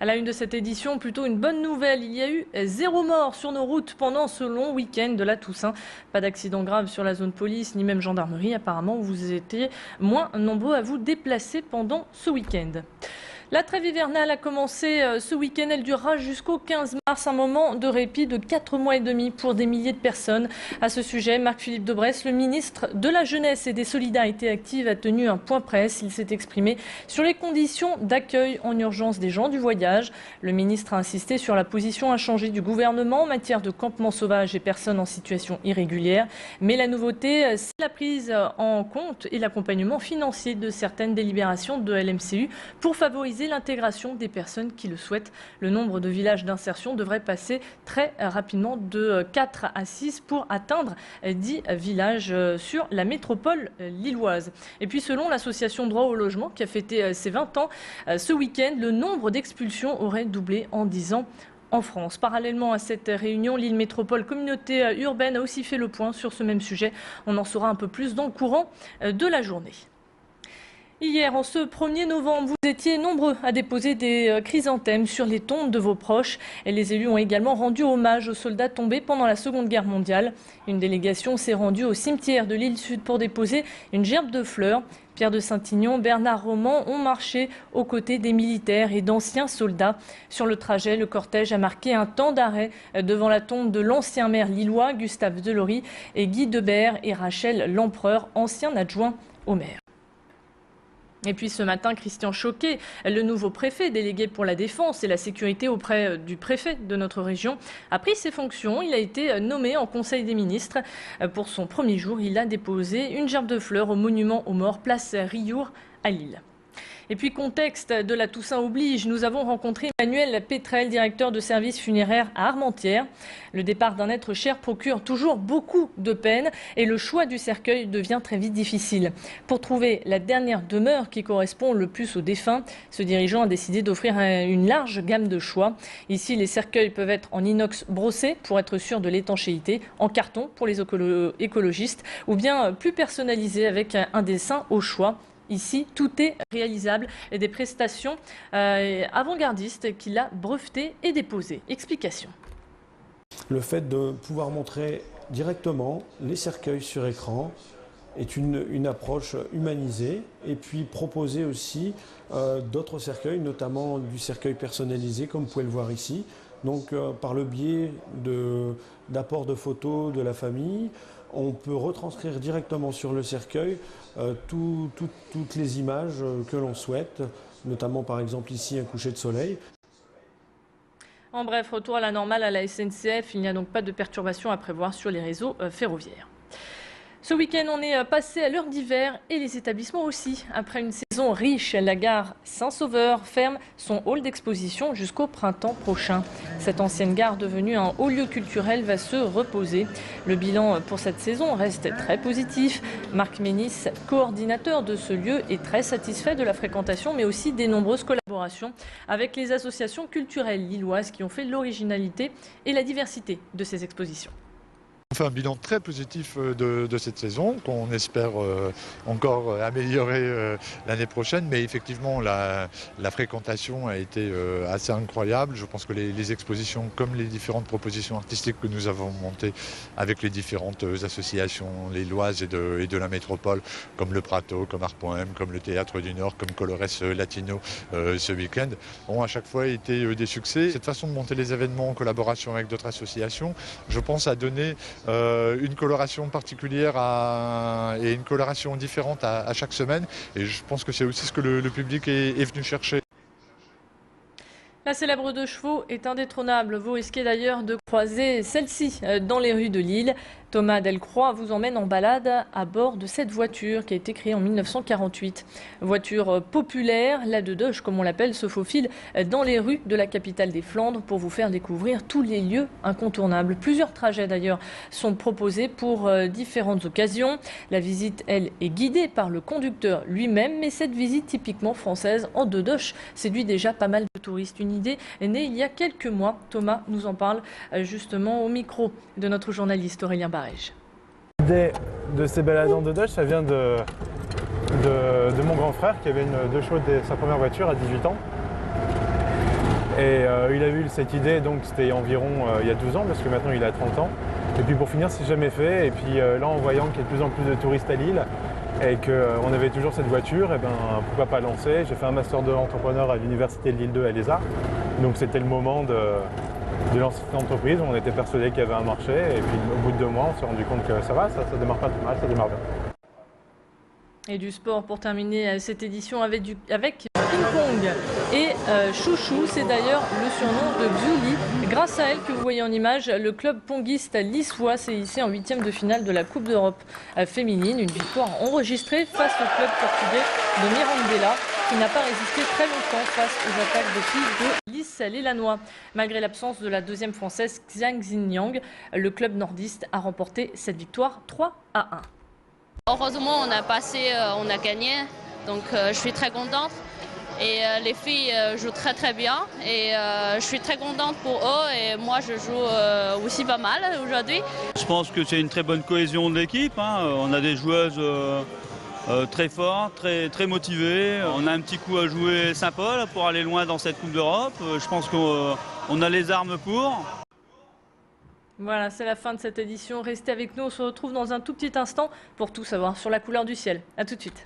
À la une de cette édition, plutôt une bonne nouvelle. Il y a eu 0 mort sur nos routes pendant ce long week-end de la Toussaint. Pas d'accident grave sur la zone police, ni même gendarmerie. Apparemment, vous étiez moins nombreux à vous déplacer pendant ce week-end. La trêve hivernale a commencé ce week-end. Elle durera jusqu'au 15 mars, un moment de répit de 4 mois et demi pour des milliers de personnes. À ce sujet, Marc-Philippe Daubresse, le ministre de la Jeunesse et des Solidarités Actives, a tenu un point presse. Il s'est exprimé sur les conditions d'accueil en urgence des gens du voyage. Le ministre a insisté sur la position inchangée du gouvernement en matière de campements sauvages et personnes en situation irrégulière. Mais la nouveauté, c'est la prise en compte et l'accompagnement financier de certaines délibérations de LMCU pour favoriser l'intégration des personnes qui le souhaitent. Le nombre de villages d'insertion devrait passer très rapidement de 4 à 6 pour atteindre 10 villages sur la métropole lilloise. Et puis selon l'association Droit au logement qui a fêté ses 20 ans ce week-end, le nombre d'expulsions aurait doublé en 10 ans en France. Parallèlement à cette réunion, Lille Métropole Communauté Urbaine a aussi fait le point sur ce même sujet. On en saura un peu plus dans le courant de la journée. Hier, en ce 1er novembre, vous étiez nombreux à déposer des chrysanthèmes sur les tombes de vos proches. Et les élus ont également rendu hommage aux soldats tombés pendant la Seconde Guerre mondiale. Une délégation s'est rendue au cimetière de l'île Sud pour déposer une gerbe de fleurs. Pierre de Saint-Ignon, Bernard Roman ont marché aux côtés des militaires et d'anciens soldats. Sur le trajet, le cortège a marqué un temps d'arrêt devant la tombe de l'ancien maire lillois, Gustave Delory, et Guy Debert et Rachel Lempereur, ancien adjoint au maire. Et puis ce matin, Christian Choquet, le nouveau préfet délégué pour la défense et la sécurité auprès du préfet de notre région, a pris ses fonctions. Il a été nommé en Conseil des ministres. Pour son premier jour, il a déposé une gerbe de fleurs au monument aux morts, place Riour à Lille. Et puis contexte de la Toussaint oblige, nous avons rencontré Emmanuel Pétrel, directeur de service funéraire à Armentières. Le départ d'un être cher procure toujours beaucoup de peine et le choix du cercueil devient très vite difficile. Pour trouver la dernière demeure qui correspond le plus aux défunts, ce dirigeant a décidé d'offrir une large gamme de choix. Ici, les cercueils peuvent être en inox brossé pour être sûr de l'étanchéité, en carton pour les écologistes ou bien plus personnalisé avec un dessin au choix. Ici, tout est réalisable et des prestations avant-gardistes qu'il a brevetées et déposées. Explication. Le fait de pouvoir montrer directement les cercueils sur écran est une approche humanisée et puis proposer aussi d'autres cercueils, notamment du cercueil personnalisé comme vous pouvez le voir ici. Donc par le biais d'apports de photos de la famille, on peut retranscrire directement sur le cercueil toutes les images que l'on souhaite, notamment par exemple ici un coucher de soleil. En bref, retour à la normale à la SNCF. Il n'y a donc pas de perturbations à prévoir sur les réseaux ferroviaires. Ce week-end, on est passé à l'heure d'hiver et les établissements aussi. Après une saison riche, la gare Saint-Sauveur ferme son hall d'exposition jusqu'au printemps prochain. Cette ancienne gare devenue un haut lieu culturel va se reposer. Le bilan pour cette saison reste très positif. Marc Ménis, coordinateur de ce lieu, est très satisfait de la fréquentation mais aussi des nombreuses collaborations avec les associations culturelles lilloises qui ont fait l'originalité et la diversité de ces expositions. On fait un bilan très positif de cette saison, qu'on espère encore améliorer l'année prochaine, mais effectivement la fréquentation a été assez incroyable. Je pense que les expositions, comme les différentes propositions artistiques que nous avons montées avec les différentes associations lilloises et de la métropole, comme le Prato, comme Art.M, comme le Théâtre du Nord, comme Colores Latino ce week-end, ont à chaque fois été des succès. Cette façon de monter les événements en collaboration avec d'autres associations, je pense, a donné une coloration particulière et une coloration différente à chaque semaine. Et je pense que c'est aussi ce que le public est venu chercher. La célèbre de chevaux est indétrônable. Vous risquez d'ailleurs de croiser celle-ci dans les rues de Lille. Thomas Delcroix vous emmène en balade à bord de cette voiture qui a été créée en 1948. Voiture populaire, la Dedoche comme on l'appelle, se faufile dans les rues de la capitale des Flandres pour vous faire découvrir tous les lieux incontournables. Plusieurs trajets d'ailleurs sont proposés pour différentes occasions. La visite, elle, est guidée par le conducteur lui-même, mais cette visite typiquement française en Dedoche séduit déjà pas mal de touristes. Une idée est née il y a quelques mois. Thomas nous en parle justement au micro de notre journaliste Aurélien Barrège. L'idée de ces balades en Dedoche, ça vient de mon grand frère qui avait une 2 chevaux de sa première voiture à 18 ans. Et il a eu cette idée, donc c'était environ il y a 12 ans, parce que maintenant il a 30 ans. Et puis pour finir, c'est jamais fait. Et puis là, en voyant qu'il y a de plus en plus de touristes à Lille et qu'on avait toujours cette voiture, et ben, pourquoi pas lancer. J'ai fait un master de entrepreneur à l'université de Lille 2 à l'ESA. Donc c'était le moment de lancer cette entreprise. On était persuadé qu'il y avait un marché. Et puis au bout de 2 mois, on s'est rendu compte que ça va, ça démarre pas trop mal, ça démarre bien. Et du sport pour terminer cette édition avec ping-pong et chouchou, c'est d'ailleurs le surnom de Julie. Grâce à elle que vous voyez en image, le club ponguiste lissois s'est hissé en 8e de finale de la Coupe d'Europe féminine. Une victoire enregistrée face au club portugais de Mirandela qui n'a pas résisté très longtemps face aux attaques de filles de Lys-les-Lanois. Malgré l'absence de la deuxième française Xiang Xinjiang, le club nordiste a remporté cette victoire 3-1. Heureusement, on a gagné, donc je suis très contente. Et les filles jouent très très bien et je suis très contente pour eux et moi je joue aussi pas mal aujourd'hui. Je pense que c'est une très bonne cohésion de l'équipe, hein. On a des joueuses très fortes, très motivées. On a un petit coup à jouer sympa là, pour aller loin dans cette Coupe d'Europe. Je pense qu'on a les armes pour. Voilà, c'est la fin de cette édition. Restez avec nous, on se retrouve dans un tout petit instant pour tout savoir sur la couleur du ciel. A tout de suite.